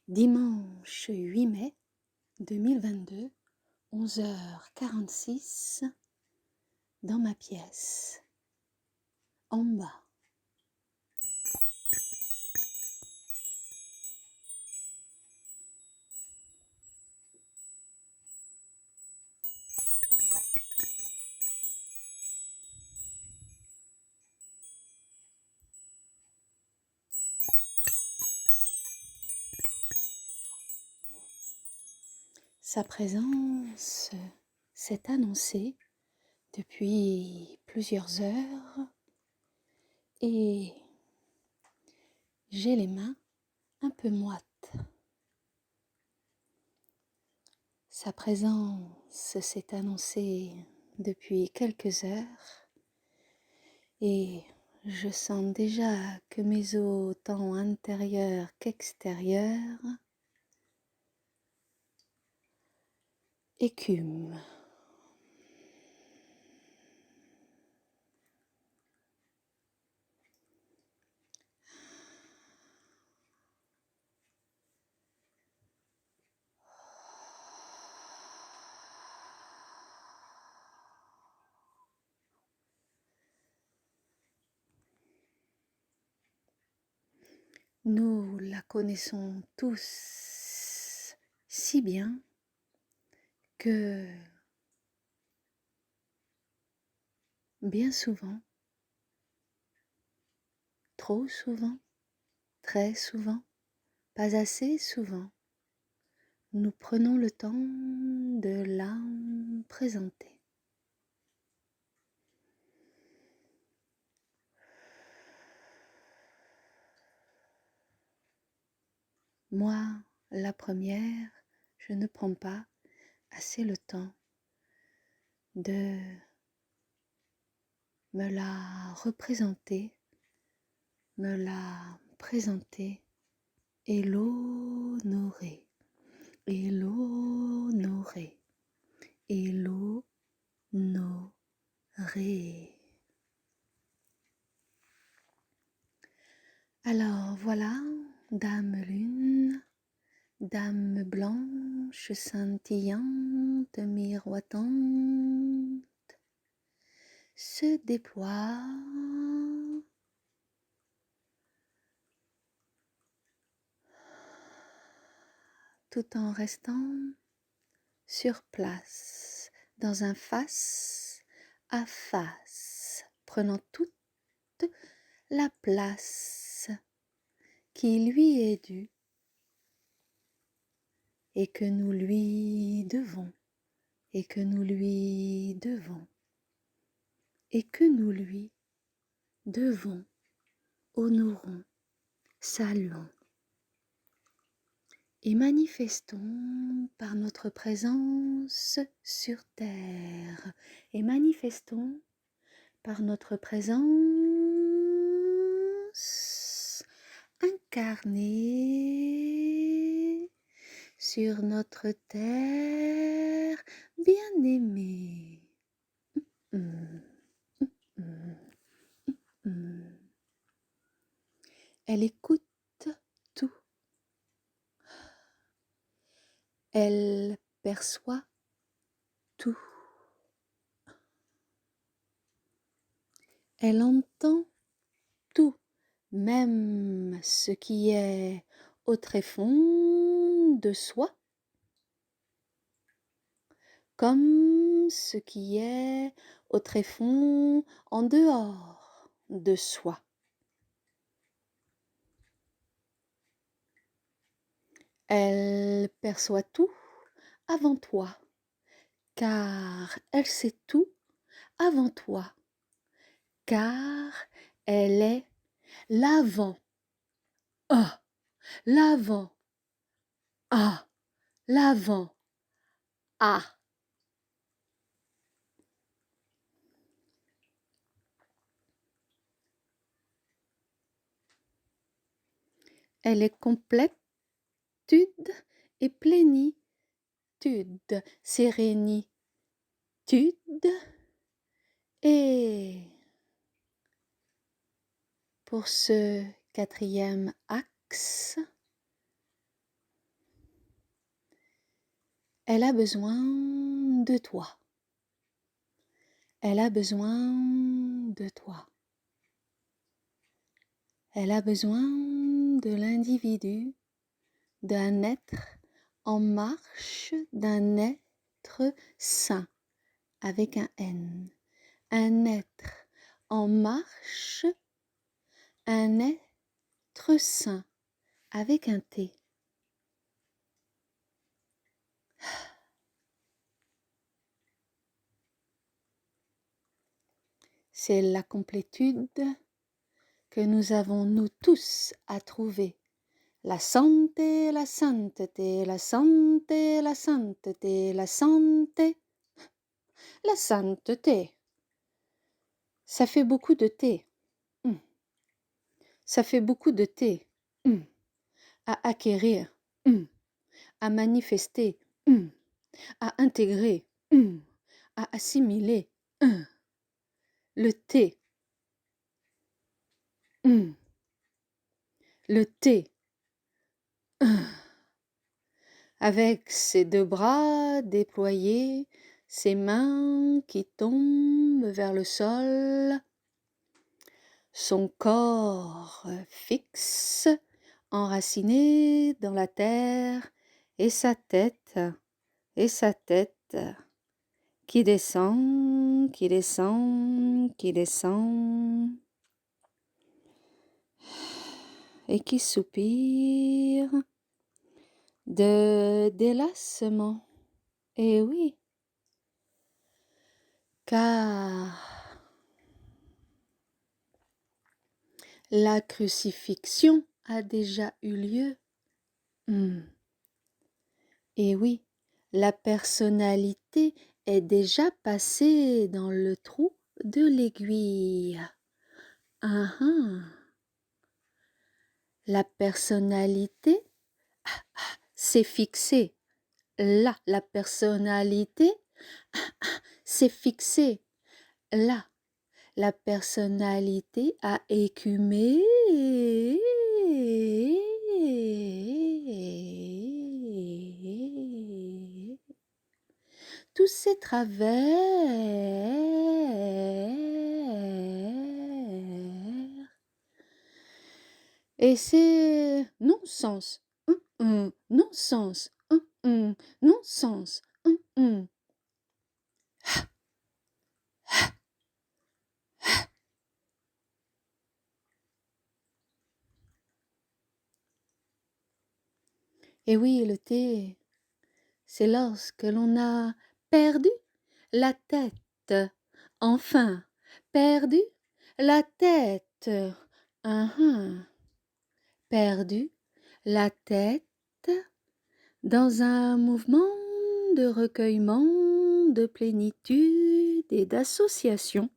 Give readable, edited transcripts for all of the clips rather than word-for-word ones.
Dimanche 8 mai 2022, 11h46, dans ma pièce, en bas. Sa présence s'est annoncée depuis plusieurs heures et j'ai les mains un peu moites. Sa présence s'est annoncée depuis quelques heures et je sens déjà que mes os, tant intérieurs qu'extérieurs, écument. Nous la connaissons tous si bien que bien souvent, trop souvent, très souvent, pas assez souvent, nous prenons le temps de la présenter. Moi, la première, je ne prends pas assez le temps de me la représenter, me la présenter et l'honorer, et l'honorer, et l'honorer. Alors voilà, dame lune, dame blanche scintillante, miroitante, se déploie tout en restant sur place, dans un face à face, prenant toute la place qui lui est due et que nous lui devons, et que nous lui devons, et que nous lui devons, honorons, saluons. Et manifestons par notre présence sur terre, et manifestons par notre présence incarnée sur notre terre bien-aimée. Elle écoute tout. Elle perçoit tout. Elle entend tout, même ce qui est au tréfonds de soi, comme ce qui est au tréfonds en dehors de soi. Elle perçoit tout avant toi, car elle sait tout avant toi, car elle est l'avant. Ah, l'avant. Ah, l'avant. Ah. Elle est complétude et plénitude, sérénitude et pour ce quatrième axe, Elle a besoin de toi. Elle a besoin de toi. Elle a besoin de l'individu, d'un être en marche, d'un être sain, avec un N. Un être en marche, un être sain, avec un T. C'est la complétude que nous avons nous tous à trouver. La santé, la sainteté, la santé, la sainteté, la santé, la sainteté. Ça fait beaucoup de thé. Ça fait beaucoup de thé. À acquérir, à manifester, à intégrer, à assimiler. Le thé. Le thé. Avec ses deux bras déployés, ses mains qui tombent vers le sol, son corps fixe, enraciné dans la terre, et sa tête qui descend, qui descend, qui descend, et qui soupire de délassement. Et oui, car la crucifixion a déjà eu lieu. Et oui, la personnalité est déjà passée dans le trou de l'aiguille. La personnalité s'est fixée. Là, la personnalité s'est fixée. Là, la personnalité a écumé. Tous ces travers et c'est non-sens, non-sens, non-sens, Et oui, le thé, c'est lorsque l'on a perdu la tête, enfin, perdu la tête, perdu la tête dans un mouvement de recueillement, de plénitude et d'association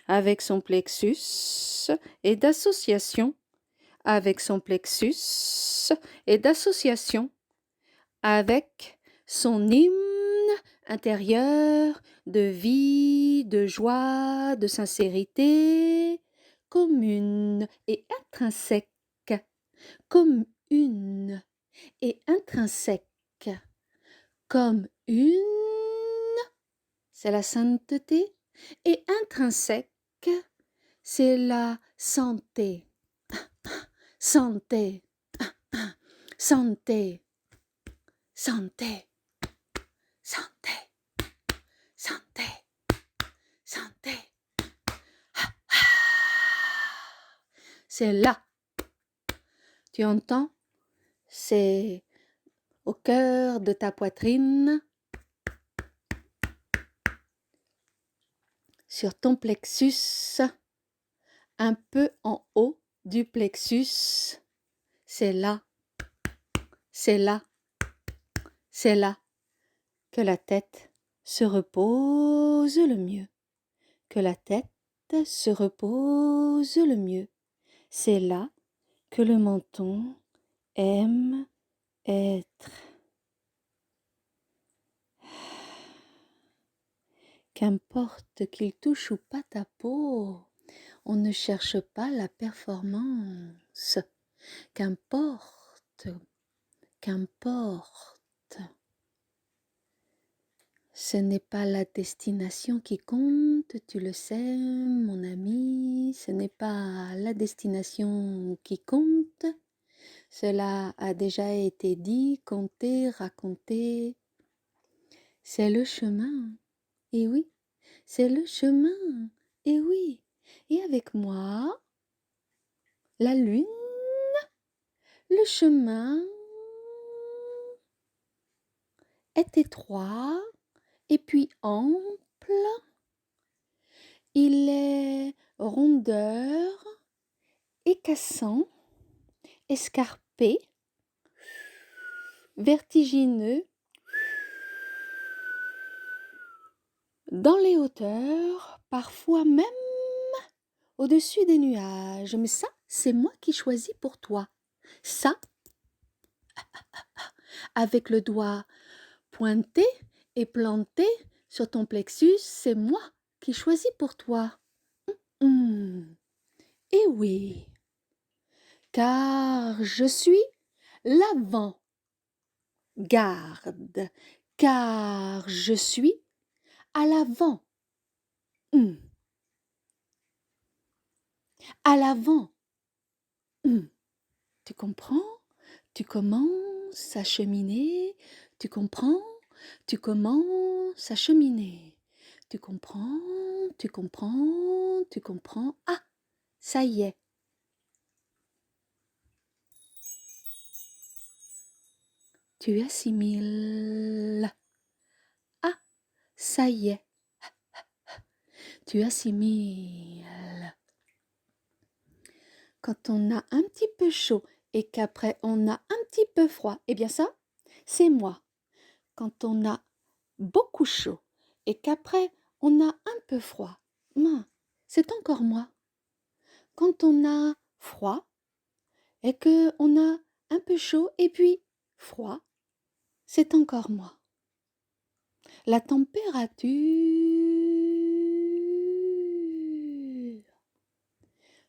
avec son plexus et d'association avec son plexus et d'association avec son hymne intérieur de vie, de joie, de sincérité, commune et intrinsèque, commune et intrinsèque, comme une, c'est la sainteté, et intrinsèque, c'est la santé, santé, santé, santé, santé, santé, santé. C'est là, tu entends? C'est au cœur de ta poitrine, sur ton plexus, un peu en haut du plexus. C'est là, c'est là, c'est là que la tête se repose le mieux, que la tête se repose le mieux. C'est là que le menton aime être. Qu'importe qu'il touche ou pas ta peau, on ne cherche pas la performance. Qu'importe, qu'importe. Ce n'est pas la destination qui compte, tu le sais, mon ami, ce n'est pas la destination qui compte. Cela a déjà été dit, compté, raconté. C'est le chemin, et oui, c'est le chemin, et oui. Et avec moi, la lune, le chemin est étroit et puis ample. Il est rondeur et cassant, escarpé, vertigineux, dans les hauteurs, parfois même au-dessus des nuages. Mais ça, c'est moi qui choisis pour toi. Ça, avec le doigt pointé et planté sur ton plexus, c'est moi qui choisis pour toi. Et oui, car je suis l'avant-garde, car je suis à l'avant. À l'avant. Tu comprends? Tu commences à cheminer, tu comprends? Tu commences à cheminer. Tu comprends? Tu comprends? Tu comprends? Ah, ça y est. Tu assimiles. Ah, ça y est. Tu assimiles. Quand on a un petit peu chaud et qu'après on a un petit peu froid, eh bien ça, c'est moi. Quand on a beaucoup chaud et qu'après on a un peu froid, c'est encore moi. Quand on a froid et que on a un peu chaud et puis froid, c'est encore moi. La température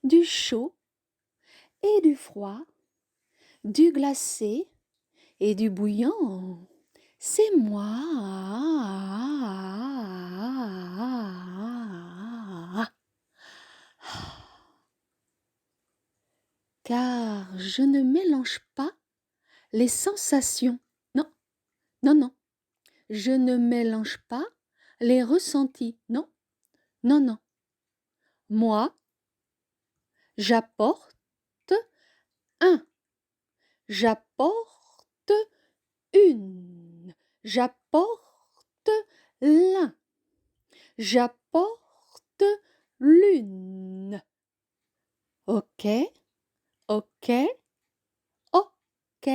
du chaud et du froid, du glacé et du bouillant, c'est moi. Car je ne mélange pas les sensations. Non, non, non. Je ne mélange pas les ressentis. Non, non, non. Moi, j'apporte un. J'apporte une. J'apporte l'un. J'apporte l'une. Ok, ok, ok.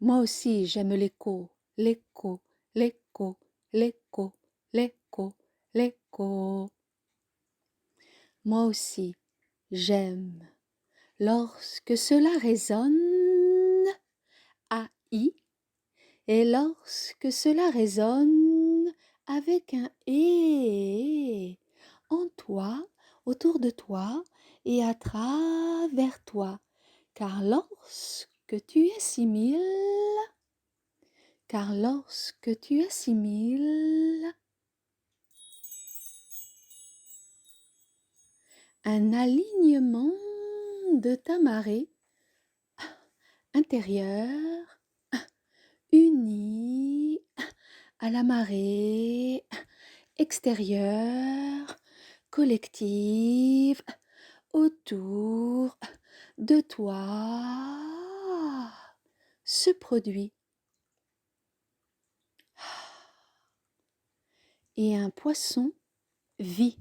Moi aussi, j'aime l'écho, l'écho, l'écho, l'écho, l'écho, l'écho. Moi aussi, j'aime lorsque cela résonne à i et lorsque cela résonne avec un et en toi, autour de toi et à travers toi. Car lorsque tu assimiles, un alignement de ta marée intérieure unie à la marée extérieure, collective, autour de toi, se produit. Et un poisson vit.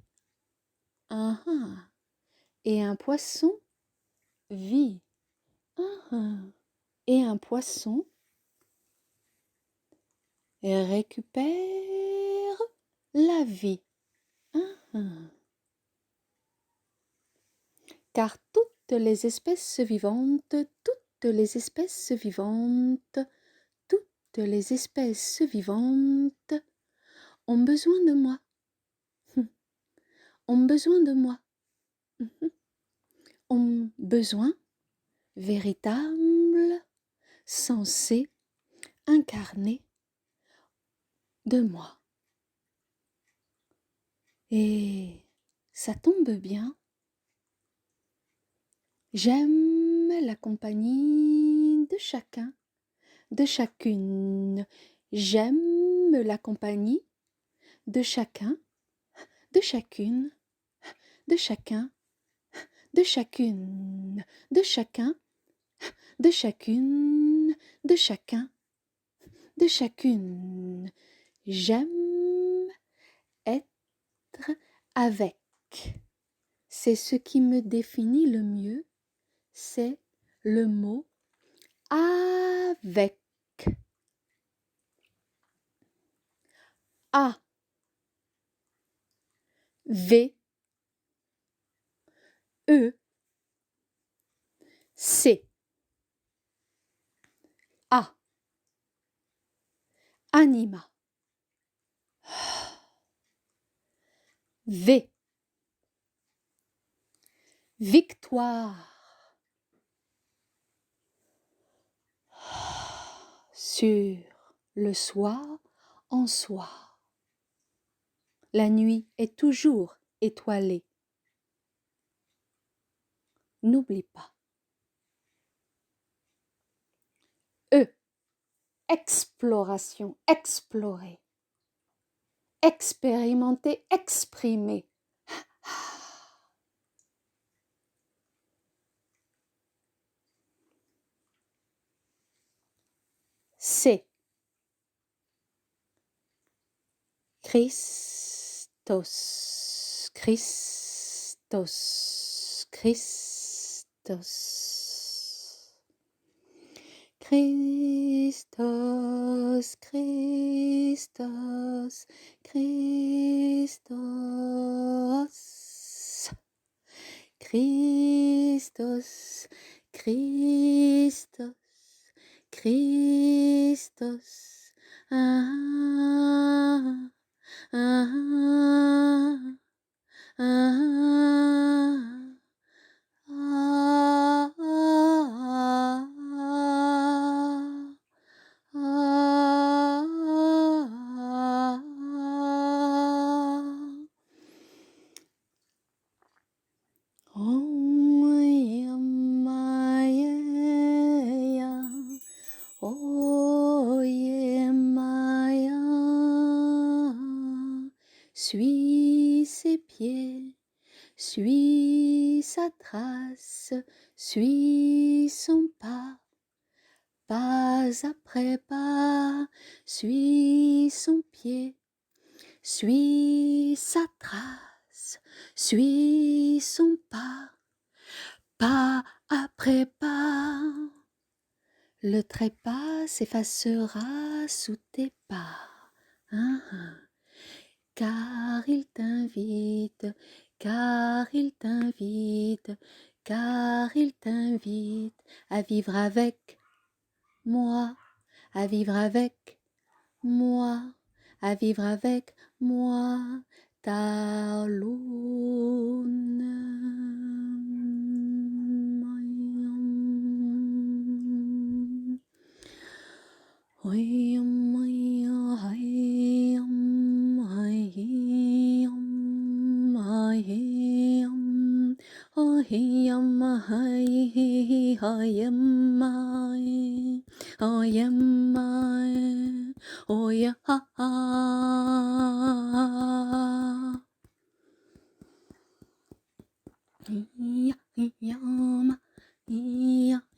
Et un poisson vit. Et un poisson récupère la vie. Car toutes les espèces vivantes, toutes les espèces vivantes, toutes les espèces vivantes ont besoin de moi. Ont besoin de moi. Ont besoin véritable, sensé, incarné de moi. Et ça tombe bien, j'aime la compagnie de chacun, de chacune. J'aime la compagnie de chacun, de chacune, de chacun, de chacune, de chacun, de chacune, de chacun, de chacune. J'aime être avec. C'est ce qui me définit le mieux, c'est le mot avec. A, V, E, C. A, anima. V, victoire. Sur le soi en soi. La nuit est toujours étoilée. N'oublie pas. E, exploration, explorer. Expérimenter, exprimer. C, Christos, Christos, Christos. Christos, Christos, Christos. Christos, Christos, Christos. Ah, ah, ah, ah, suis ses pieds, suis sa trace, suis son pas après pas, suis son pied, suis sa trace, suis son pas après pas. Le trépas s'effacera sous tes pas, car il t'invite, car il t'invite, car il t'invite à vivre avec moi, à vivre avec moi, à vivre avec moi, ta lune.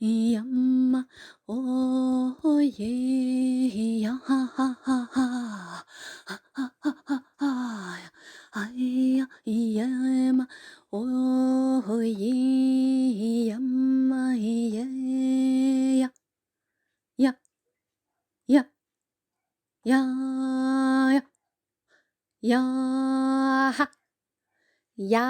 Yamma, oh yeah, ya ha ha ha ha, ha ha ha ha ha, ay yamma, oh yeah, yamma, yeah, ya, ya, ya, ya, ya, ha, ya.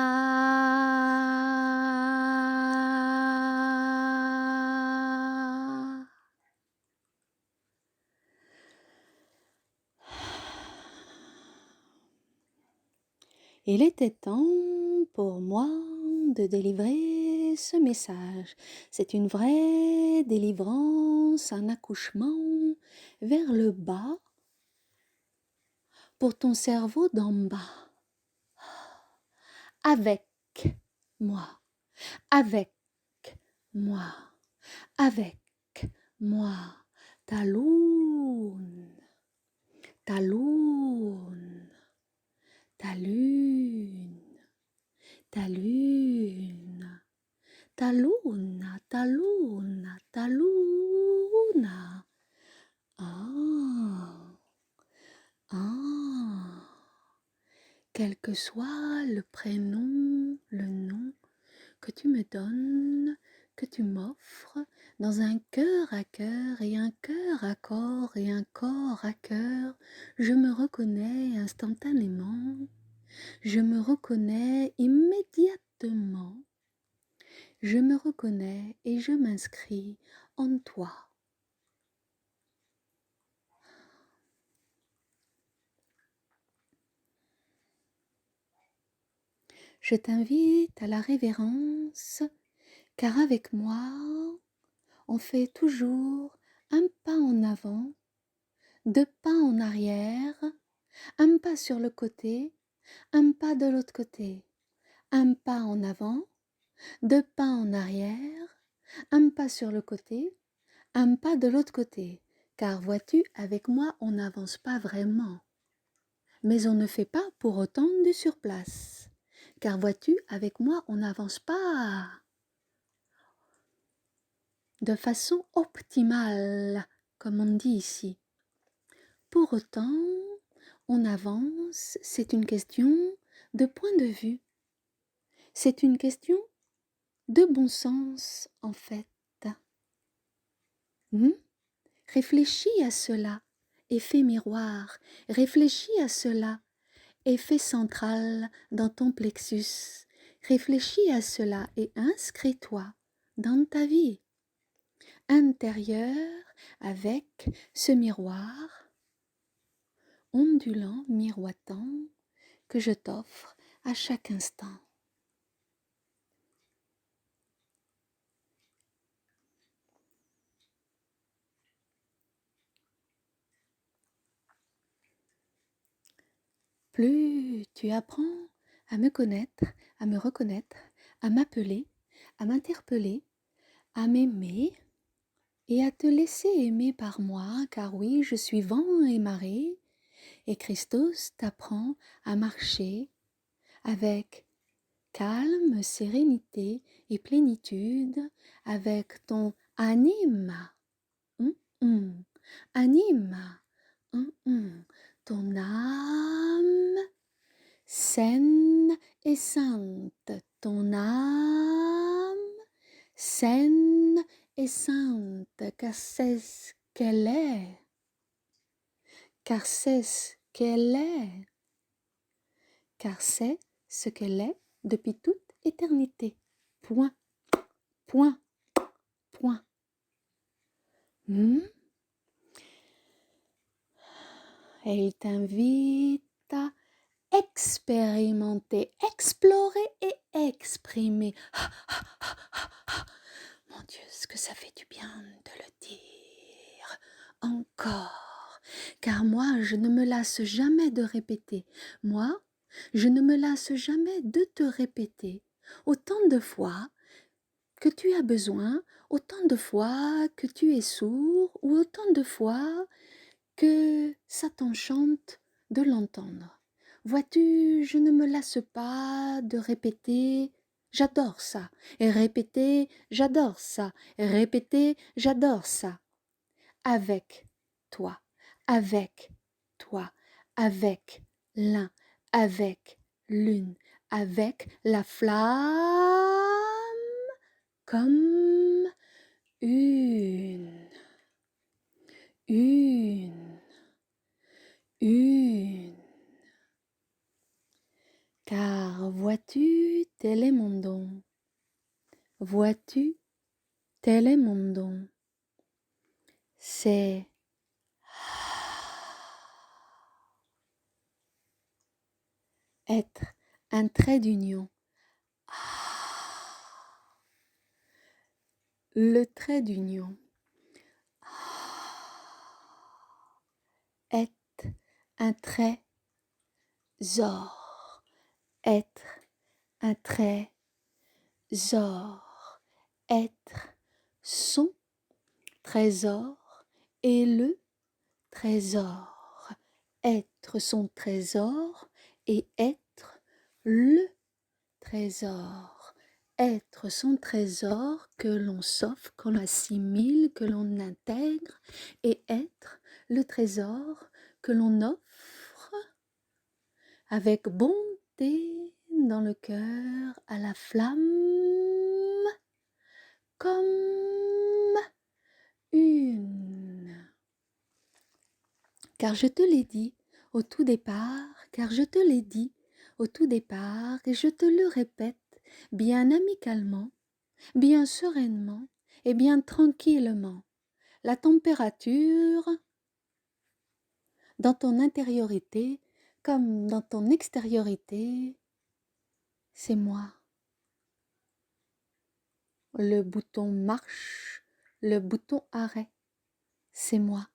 Il était temps pour moi de délivrer donner ce message. C'est une vraie délivrance, un accouchement vers le bas pour ton cerveau d'en bas. Avec moi, avec moi, avec moi, ta lune, ta lune, ta lune, ta lune, ta luna, ta luna, ta luna. Ah, ah. Quel que soit le prénom, le nom que tu me donnes, que tu m'offres, dans un cœur à cœur et un cœur à corps et un corps à cœur, je me reconnais instantanément, je me reconnais immédiatement, je me reconnais et je m'inscris en toi. Je t'invite à la révérence, car avec moi, on fait toujours un pas en avant, 2 pas en arrière, un pas sur le côté, un pas de l'autre côté, un pas en avant, 2 pas en arrière, un pas sur le côté, un pas de l'autre côté. Car vois-tu, avec moi, on n'avance pas vraiment. Mais on ne fait pas pour autant du surplace. Car vois-tu, avec moi, on n'avance pas de façon optimale, comme on dit ici. Pour autant, on avance, c'est une question de point de vue. C'est une question de bon sens, en fait. Réfléchis à cela, effet miroir. Réfléchis à cela, effet central dans ton plexus. Réfléchis à cela et inscris-toi dans ta vie intérieure avec ce miroir ondulant, miroitant que je t'offre à chaque instant. Plus tu apprends à me connaître, à me reconnaître, à m'appeler, à m'interpeller, à m'aimer et à te laisser aimer par moi, car oui, je suis vent et marée, et Christos t'apprend à marcher avec calme, sérénité et plénitude, avec ton anima, anima, ton âme saine et sainte, ton âme saine et sainte, car c'est ce qu'elle est, car c'est ce qu'elle est, car c'est ce qu'elle est depuis toute éternité. Point, point, point. Et il t'invite à expérimenter, explorer et exprimer. Mon Dieu, ce que ça fait du bien de le dire encore. Car moi, je ne me lasse jamais de répéter. Moi, je ne me lasse jamais de te répéter. Autant de fois que tu as besoin, autant de fois que tu es sourd, ou autant de fois que ça t'enchante de l'entendre. Vois-tu, je ne me lasse pas de répéter, j'adore ça, et répéter, j'adore ça, et répéter, j'adore ça. Avec toi, avec toi, avec l'un, avec l'une, avec la flamme comme une, car vois-tu, tel est mon don. Vois-tu, tel est mon don. C'est être un trait d'union le trait d'union. Être un trésor. Être un trésor. Être son trésor et le trésor. Être son trésor et être le trésor. Être son trésor que l'on s'offre, qu'on assimile, que l'on intègre, et être le trésor que l'on offre avec bonté dans le cœur à la flamme comme une. Car je te l'ai dit au tout départ, car je te l'ai dit au tout départ, et je te le répète bien amicalement, bien sereinement et bien tranquillement. La température dans ton intériorité comme dans ton extériorité, c'est moi. Le bouton marche, le bouton arrêt, c'est moi.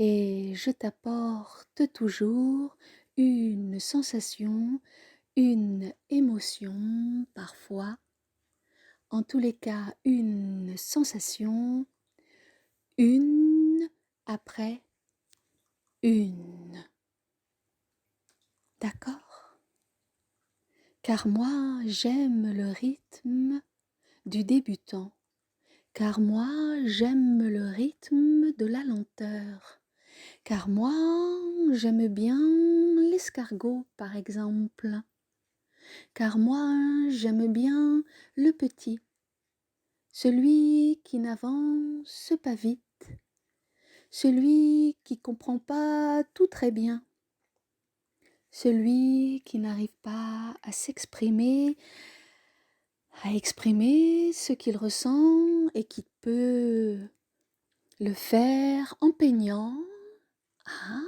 Et je t'apporte toujours une sensation, une émotion parfois, en tous les cas une sensation, une après une. D'accord? Car moi j'aime le rythme du débutant, car moi j'aime le rythme de la lenteur, car moi j'aime bien l'escargot par exemple, car moi j'aime bien le petit, celui qui n'avance pas vite, celui qui comprend pas tout très bien, celui qui n'arrive pas à s'exprimer, à exprimer ce qu'il ressent et qui peut le faire en peignant. Ah,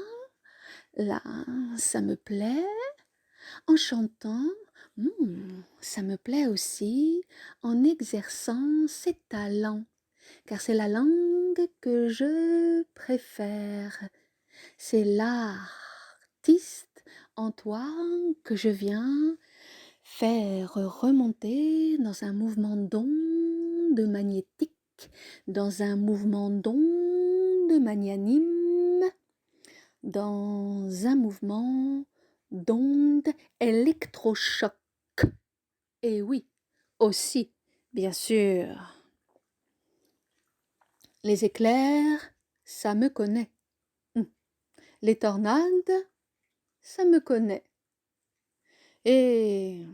là, ça me plaît. En chantant, ça me plaît aussi. En exerçant ses talents, car c'est la langue que je préfère. C'est l'artiste en toi que je viens faire remonter dans un mouvement d'onde magnétique, dans un mouvement d'onde magnanime, dans un mouvement d'onde électrochoc. Et oui, aussi, bien sûr. Les éclairs, ça me connaît. Les tornades, ça me connaît. Et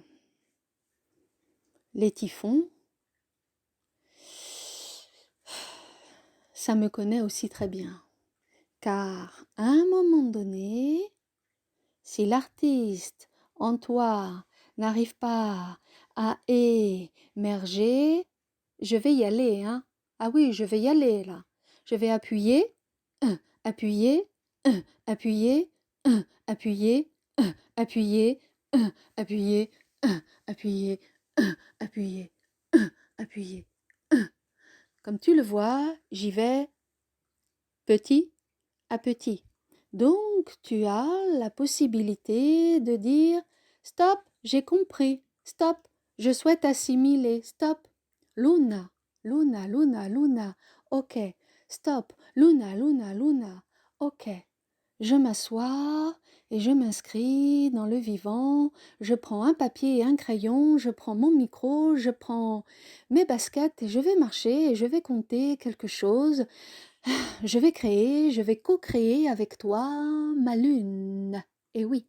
les typhons, ça me connaît aussi très bien. Car à un moment donné, si l'artiste en toi n'arrive pas à émerger, je vais y aller, hein. Ah oui, je vais y aller là. Je vais appuyer, appuyer, appuyer, appuyer, appuyer, appuyer, appuyer, appuyer, appuyer. Comme tu le vois, j'y vais petit à petit. Donc, tu as la possibilité de dire « Stop, j'ai compris. Stop, je souhaite assimiler. Stop. Luna, Luna, Luna, Luna. Ok. Stop. Luna, Luna, Luna. Ok. » Je m'assois et je m'inscris dans le vivant. Je prends un papier et un crayon, je prends mon micro, je prends mes baskets et je vais marcher et je vais compter quelque chose. Je vais créer, je vais co-créer avec toi ma lune. Et oui,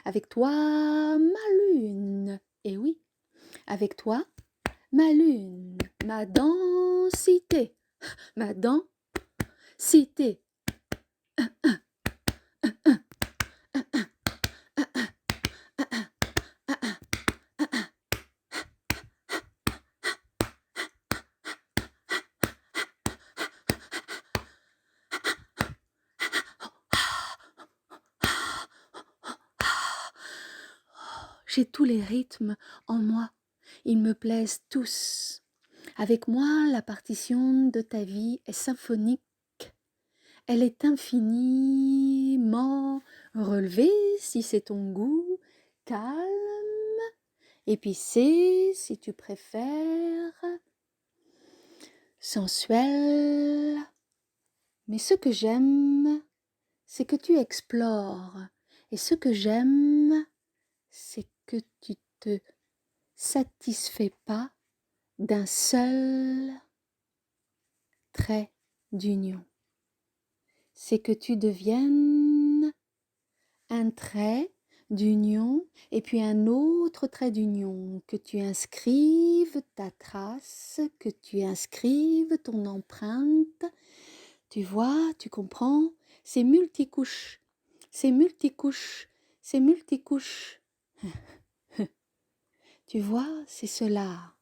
avec toi ma lune. Et oui, avec toi ma lune, ma densité, ma densité. J'ai tous les rythmes en moi. Ils me plaisent tous. Avec moi, la partition de ta vie est symphonique. Elle est infiniment relevée si c'est ton goût, calme, épicée si tu préfères, sensuelle. Mais ce que j'aime, c'est que tu explores. Et ce que j'aime, c'est que tu te satisfais pas d'un seul trait d'union. C'est que tu deviennes un trait d'union et puis un autre trait d'union, que tu inscrives ta trace, que tu inscrives ton empreinte. Tu vois, tu comprends, c'est multicouche, c'est multicouche, c'est multicouche. Tu vois, c'est cela,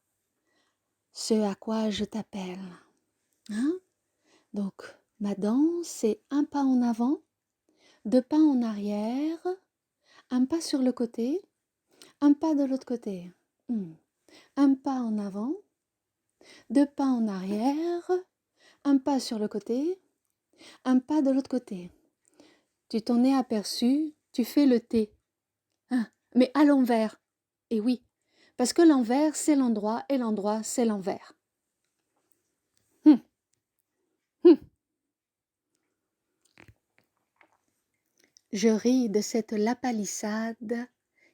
ce à quoi je t'appelle. Hein? Donc, ma danse, c'est un pas en avant, deux pas en arrière, un pas sur le côté, un pas de l'autre côté. Un pas en avant, deux pas en arrière, un pas sur le côté, un pas de l'autre côté. Tu t'en es aperçu, tu fais le T. Hein, mais à l'envers. Et oui, parce que l'envers, c'est l'endroit et l'endroit, c'est l'envers. Hum, hum. Je ris de cette lapalissade,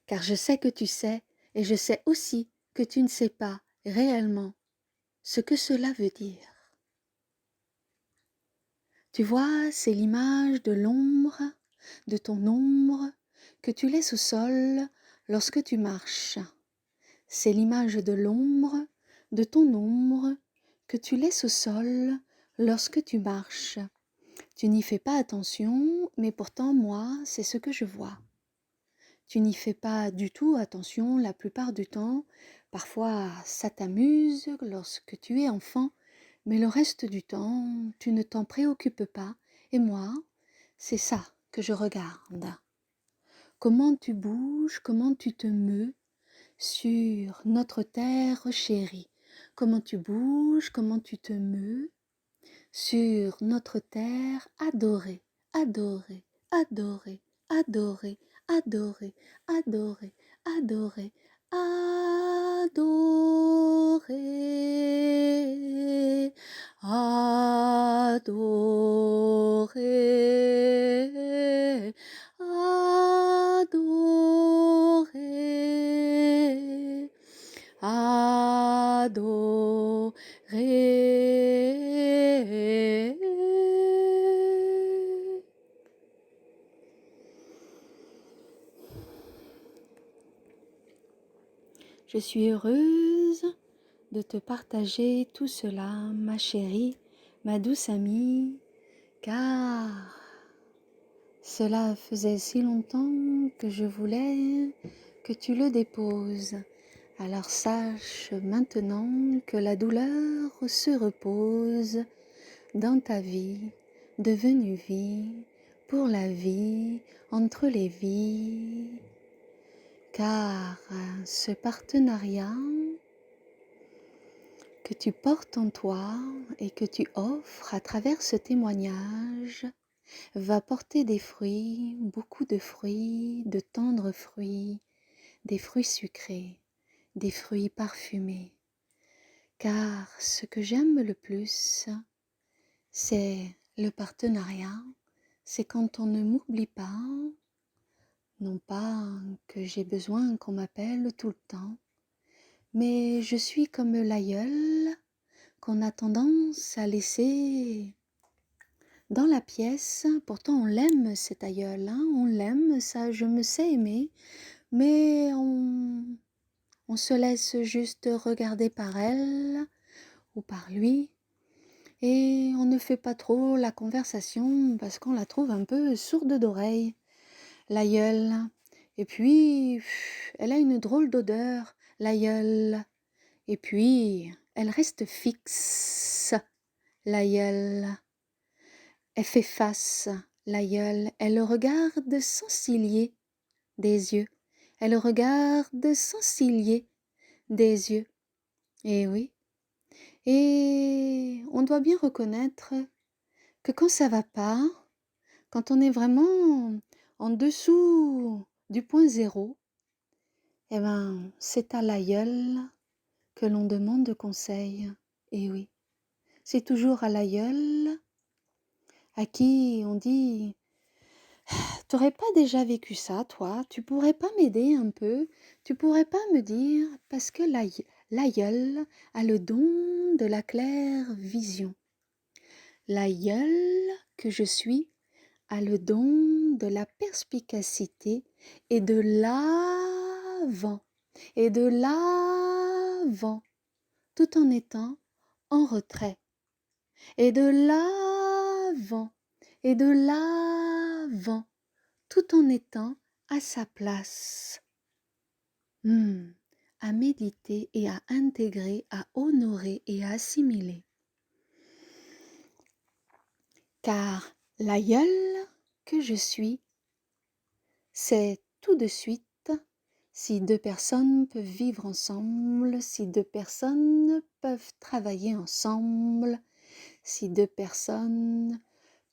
car je sais que tu sais, et je sais aussi que tu ne sais pas réellement ce que cela veut dire. Tu vois, c'est l'image de l'ombre, de ton ombre, que tu laisses au sol lorsque tu marches. C'est l'image de l'ombre, de ton ombre, que tu laisses au sol lorsque tu marches. Tu n'y fais pas attention, mais pourtant moi, c'est ce que je vois. Tu n'y fais pas du tout attention la plupart du temps. Parfois, ça t'amuse lorsque tu es enfant, mais le reste du temps, tu ne t'en préoccupes pas. Et moi, c'est ça que je regarde. Comment tu bouges, comment tu te meus sur notre terre chérie. Comment tu bouges, comment tu te meus sur notre terre adorée, adorée, adorée, adorée, adorée, adorée, adorée, adorée, adorée, adorée, adorée. Je suis heureuse de te partager tout cela, ma chérie, ma douce amie, car cela faisait si longtemps que je voulais que tu le déposes. Alors sache maintenant que la douleur se repose dans ta vie, devenue vie, pour la vie, entre les vies. Car ce partenariat que tu portes en toi et que tu offres à travers ce témoignage va porter des fruits, beaucoup de fruits, de tendres fruits, des fruits sucrés, des fruits parfumés. Car ce que j'aime le plus, c'est le partenariat, c'est quand on ne m'oublie pas, non pas que j'ai besoin qu'on m'appelle tout le temps, mais je suis comme l'aïeul qu'on a tendance à laisser dans la pièce. Pourtant on l'aime cet aïeul, hein, on l'aime, ça je me sais aimer, mais on se laisse juste regarder par elle ou par lui et on ne fait pas trop la conversation parce qu'on la trouve un peu sourde d'oreille, l'aïeul. Et puis, elle a une drôle d'odeur, l'aïeul. Et puis, elle reste fixe, l'aïeul. Elle fait face, l'aïeul. Elle le regarde sans cilier des yeux. Elle regarde sans cilier des yeux. Eh oui. Et on doit bien reconnaître que quand ça va pas, quand on est vraiment en dessous du point zéro, eh ben, c'est à l'aïeul que l'on demande conseil. Et oui, c'est toujours à l'aïeul à qui on dit t'aurais pas déjà vécu ça, toi? Tu pourrais pas m'aider un peu? Tu pourrais pas me dire? Parce que l'aïeul a le don de la claire vision. L'aïeul que je suis a le don de la perspicacité et de l'avant, et de l'avant, tout en étant en retrait, et de l'avant, et de l'avant, tout en étant à sa place. À méditer et à intégrer, à honorer et à assimiler. Car l'aïeul que je suis, c'est tout de suite si deux personnes peuvent vivre ensemble, si deux personnes peuvent travailler ensemble, si deux personnes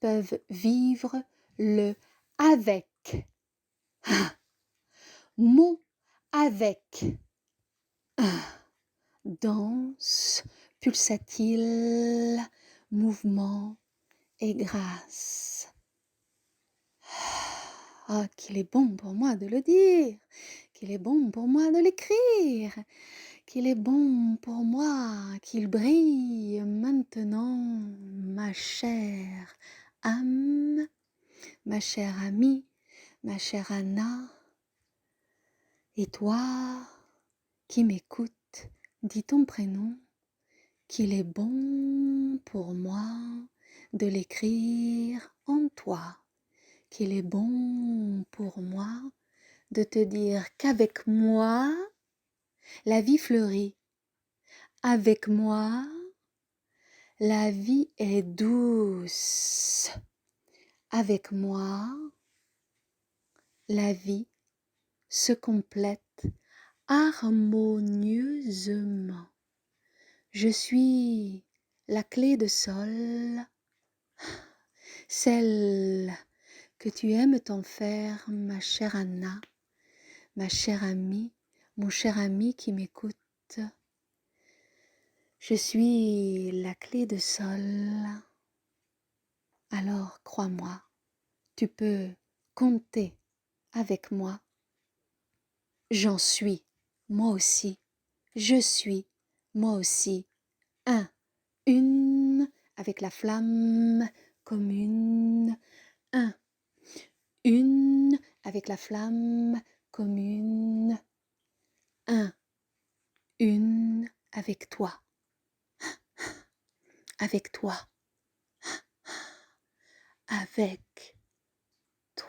peuvent vivre le avec. Mon avec. Danse, pulsatile, mouvement et grâce. Ah, qu'il est bon pour moi de le dire, qu'il est bon pour moi de l'écrire, qu'il est bon pour moi qu'il brille maintenant, ma chère âme, ma chère amie, ma chère Anna, et toi qui m'écoutes, dis ton prénom, qu'il est bon pour moi de l'écrire en toi, qu'il est bon pour moi de te dire qu'avec moi, la vie fleurit. Avec moi, la vie est douce. Avec moi, la vie se complète harmonieusement. Je suis la clé de sol, celle que tu aimes t'en faire, ma chère Anna, ma chère amie, mon cher ami qui m'écoute. Je suis la clé de sol. Alors crois-moi, tu peux compter avec moi. J'en suis, moi aussi. Je suis, moi aussi. Une, avec la flamme commune. Une, avec la flamme commune. Une, avec toi. Avec toi. Avec toi.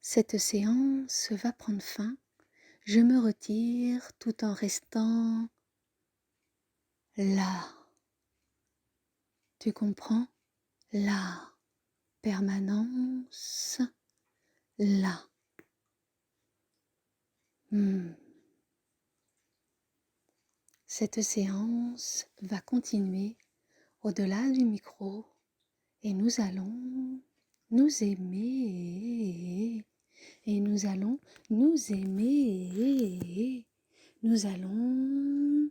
Cette séance va prendre fin. Je me retire tout en restant là. Tu comprends? La permanence, là. Cette séance va continuer au-delà du micro et nous allons nous aimer et nous allons nous aimer. Nous allons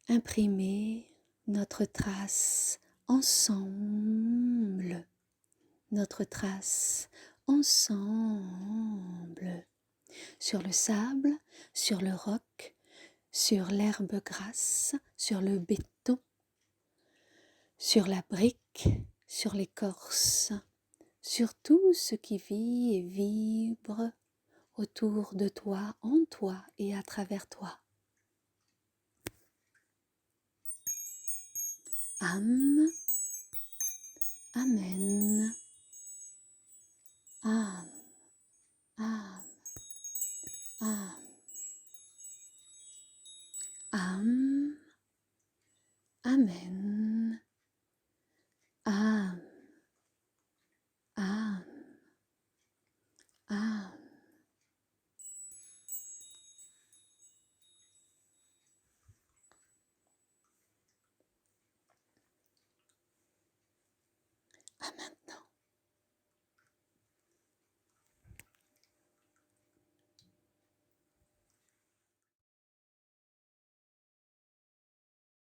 imprimer notre trace ensemble. Notre trace ensemble. Sur le sable, sur le roc, sur l'herbe grasse, sur le béton, sur la brique, sur l'écorce, sur tout ce qui vit et vibre autour de toi, en toi et à travers toi. Âme, Amen, Âme. âme, âme, âme, amen, âme, âme, âme. À maintenant.